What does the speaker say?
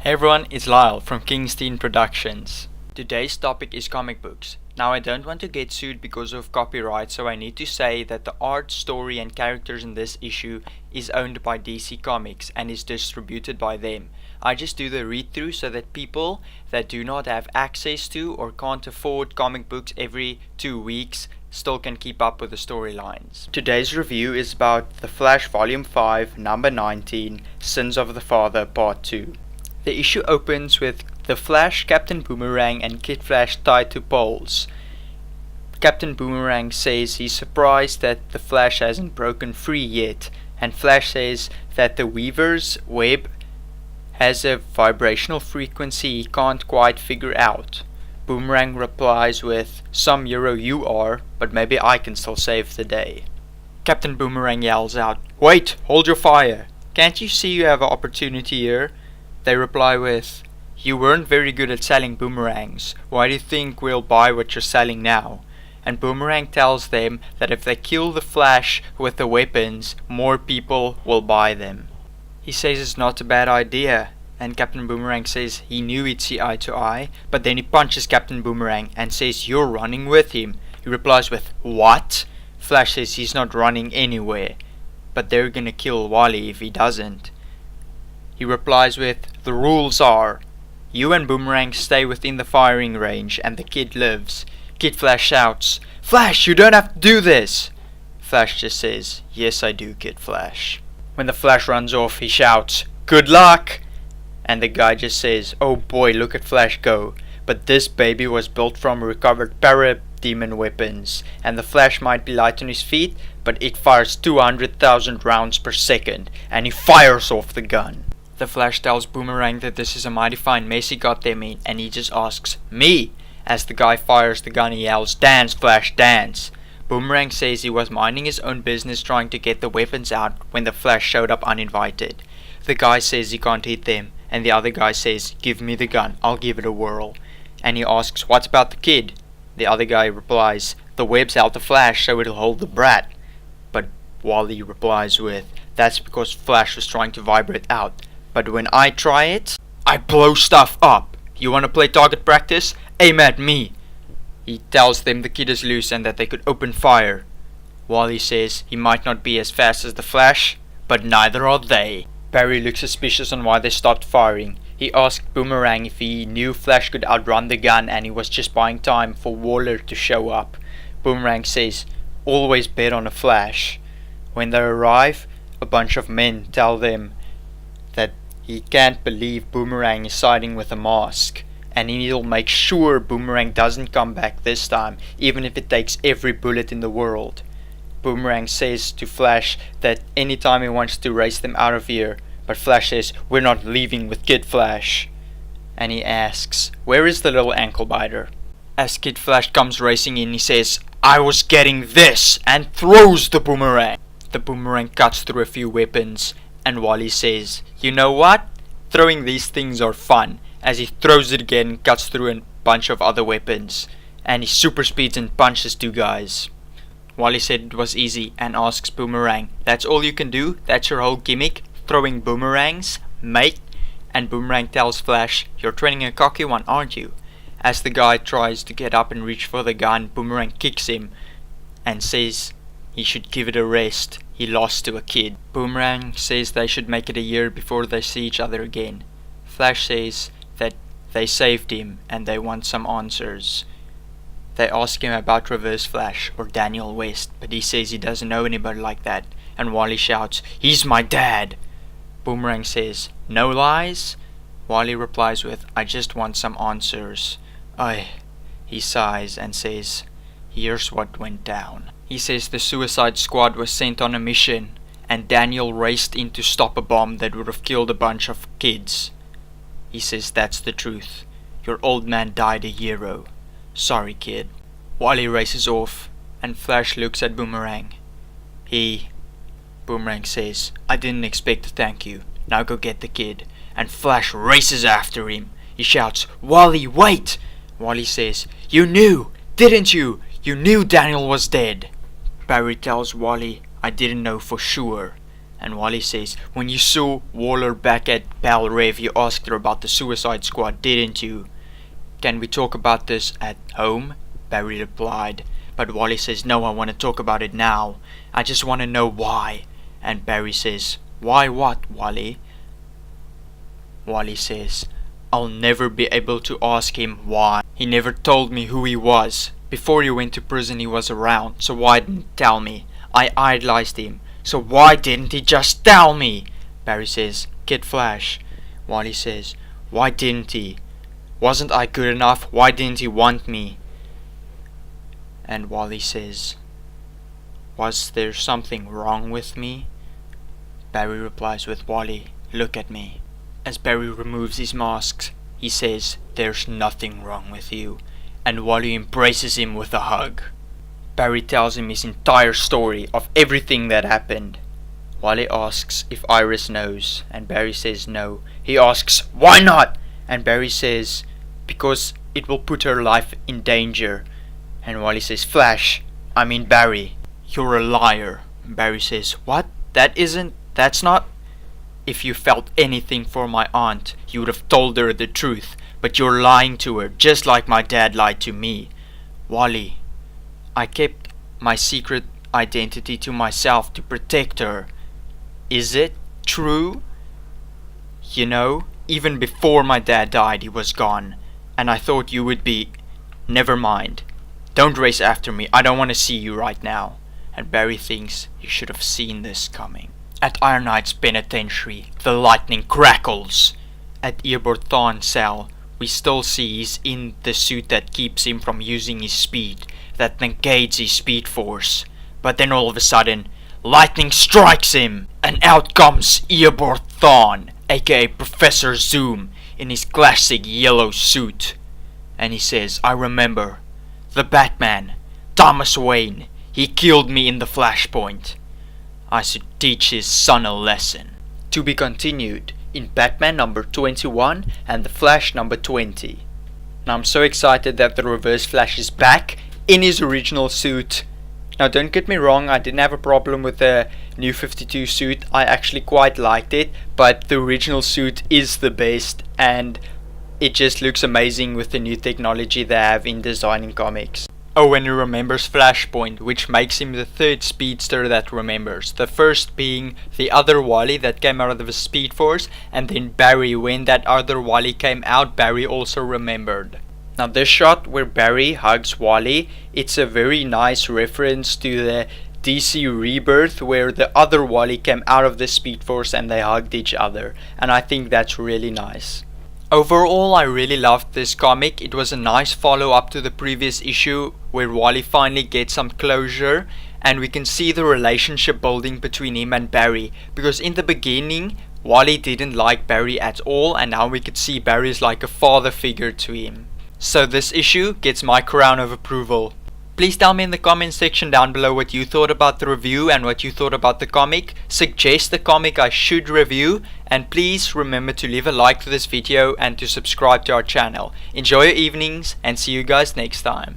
Hey everyone, it's Lyle from Kingston Productions. Today's topic is comic books. Now I don't want to get sued because of copyright, so I need to say that the art, story and characters in this issue is owned by DC Comics and is distributed by them. I just do the read through so that people that do not have access to or can't afford comic books every 2 weeks still can keep up with the storylines. Today's review is about The Flash Volume 5, Number 19, Sins of the Father Part 2. The issue opens with the Flash, Captain Boomerang and Kid Flash tied to poles. Captain Boomerang says he's surprised that the Flash hasn't broken free yet, and Flash says that the Weaver's web has a vibrational frequency he can't quite figure out. Boomerang replies with, "Some hero you are, but maybe I can still save the day." Captain Boomerang yells out, "Wait, hold your fire. Can't you see you have an opportunity here?" They reply with, "You weren't very good at selling boomerangs. Why do you think we'll buy what you're selling now?" And Boomerang tells them that if they kill the Flash with the weapons, more people will buy them. He says it's not a bad idea, and Captain Boomerang says he knew he'd see eye to eye, but then he punches Captain Boomerang and says, "You're running with him." He replies with, "What?" Flash says he's not running anywhere, but they're gonna kill Wally if he doesn't. He replies with, "The rules are, you and Boomerang stay within the firing range and the kid lives." Kid Flash shouts, "Flash, you don't have to do this!" Flash just says, "Yes I do, Kid Flash." When the Flash runs off, he shouts, "Good luck!" And the guy just says, "Oh boy, look at Flash go. But this baby was built from recovered parademon weapons, and the Flash might be light on his feet, but it fires 200,000 rounds per second," and he fires off the gun. The Flash tells Boomerang that this is a mighty fine mess he got them in, and he just asks, "Me?" As the guy fires the gun, he yells, "Dance, Flash, dance!" Boomerang says he was minding his own business trying to get the weapons out when the Flash showed up uninvited. The guy says he can't hit them, and the other guy says, "Give me the gun, I'll give it a whirl." And he asks, "What about the kid?" The other guy replies, "The web's held the Flash so it'll hold the brat." But Wally replies with, "That's because Flash was trying to vibrate out. But when I try it, I blow stuff up. You wanna play target practice? Aim at me." He tells them the kid is loose and that they could open fire. Wally says he might not be as fast as the Flash, but neither are they. Barry looks suspicious on why they stopped firing. He asked Boomerang if he knew Flash could outrun the gun and he was just buying time for Waller to show up. Boomerang says, "Always bet on a Flash." When they arrive, a bunch of men tell them that he can't believe Boomerang is siding with a mask, and he'll make sure Boomerang doesn't come back this time, even if it takes every bullet in the world. Boomerang says to Flash that anytime he wants to race them out of here, but Flash says, "We're not leaving with Kid Flash." And he asks, "Where is the little ankle biter?" As Kid Flash comes racing in, he says, "I was getting this," and throws the boomerang. The boomerang cuts through a few weapons, and Wally says, "You know what? Throwing these things are fun," as he throws it again and cuts through a bunch of other weapons, and he super speeds and punches two guys. Wally said it was easy and asks Boomerang, "That's all you can do? That's your whole gimmick? Throwing boomerangs, mate?" And Boomerang tells Flash, "You're training a cocky one, aren't you?" As the guy tries to get up and reach for the gun, Boomerang kicks him and says he should give it a rest. He lost to a kid. Boomerang says they should make it a year before they see each other again. Flash says that they saved him and they want some answers. They ask him about Reverse Flash or Daniel West, but he says he doesn't know anybody like that, and Wally shouts, "He's my dad!" Boomerang says, "No lies?" Wally replies with, "I just want some answers." He sighs and says, "Here's what went down." He says the Suicide Squad was sent on a mission, and Daniel raced in to stop a bomb that would have killed a bunch of kids. He says that's the truth. "Your old man died a hero. Sorry, kid." Wally races off, and Flash looks at Boomerang. Boomerang says, "I didn't expect to thank you. Now go get the kid." And Flash races after him. He shouts, "Wally, wait!" Wally says, "You knew, didn't you? You knew Daniel was dead." Barry tells Wally, "I didn't know for sure." And Wally says, when you saw Waller back at Belle Rev, you asked her about the Suicide Squad, didn't you? Can we talk about this at home? Barry replied. But Wally says, no, I want to talk about it now. I just want to know why. And Barry says, why what, Wally? Wally says, I'll never be able to ask him why. He never told me who he was. Before he went to prison he was around, so why didn't he tell me? I idolized him, so why didn't he just tell me? Barry says, Kid Flash. Wally says, why didn't he? Wasn't I good enough? Why didn't he want me? And Wally says, was there something wrong with me? Barry replies with, Wally, look at me. As Barry removes his mask, he says, there's nothing wrong with you. And Wally embraces him with a hug. Barry tells him his entire story of everything that happened. Wally asks if Iris knows, and Barry says no. He asks, why not? And Barry says, because it will put her life in danger. And Wally says, Flash, I mean Barry, you're a liar. Barry says, what? That's not... If you felt anything for my aunt, you would have told her the truth, but you're lying to her, just like my dad lied to me. Wally, I kept my secret identity to myself to protect her. Is it true? You know, even before my dad died, he was gone, and I thought you would be... Never mind. Don't race after me, I don't want to see you right now. And Barry thinks he should have seen this coming. At Iron Knight's penitentiary, the lightning crackles. At Eobard Thawne's cell, we still see he's in the suit that keeps him from using his speed, that negates his speed force. But then all of a sudden, lightning strikes him, and out comes Eobard Thawne, aka Professor Zoom, in his classic yellow suit. And he says, I remember, the Batman, Thomas Wayne, he killed me in the Flashpoint. I should teach his son a lesson. To be continued in Batman number 21 and the Flash number 20. Now I'm so excited that the Reverse Flash is back in his original suit. Now don't get me wrong, I didn't have a problem with the new 52 suit. I actually quite liked it, but the original suit is the best and it just looks amazing with the new technology they have in designing comics. Oh, and he remembers Flashpoint, which makes him the third speedster that remembers. The first being the other Wally that came out of the Speed Force, and then Barry, when that other Wally came out, Barry also remembered. Now this shot where Barry hugs Wally, it's a very nice reference to the DC Rebirth where the other Wally came out of the Speed Force and they hugged each other, and I think that's really nice. Overall, I really loved this comic. It was a nice follow-up to the previous issue where Wally finally gets some closure and we can see the relationship building between him and Barry, because in the beginning Wally didn't like Barry at all and now we could see Barry is like a father figure to him. So this issue gets my crown of approval. Please tell me in the comment section down below what you thought about the review and what you thought about the comic. Suggest the comic I should review, and please remember to leave a like to this video and to subscribe to our channel. Enjoy your evenings and see you guys next time.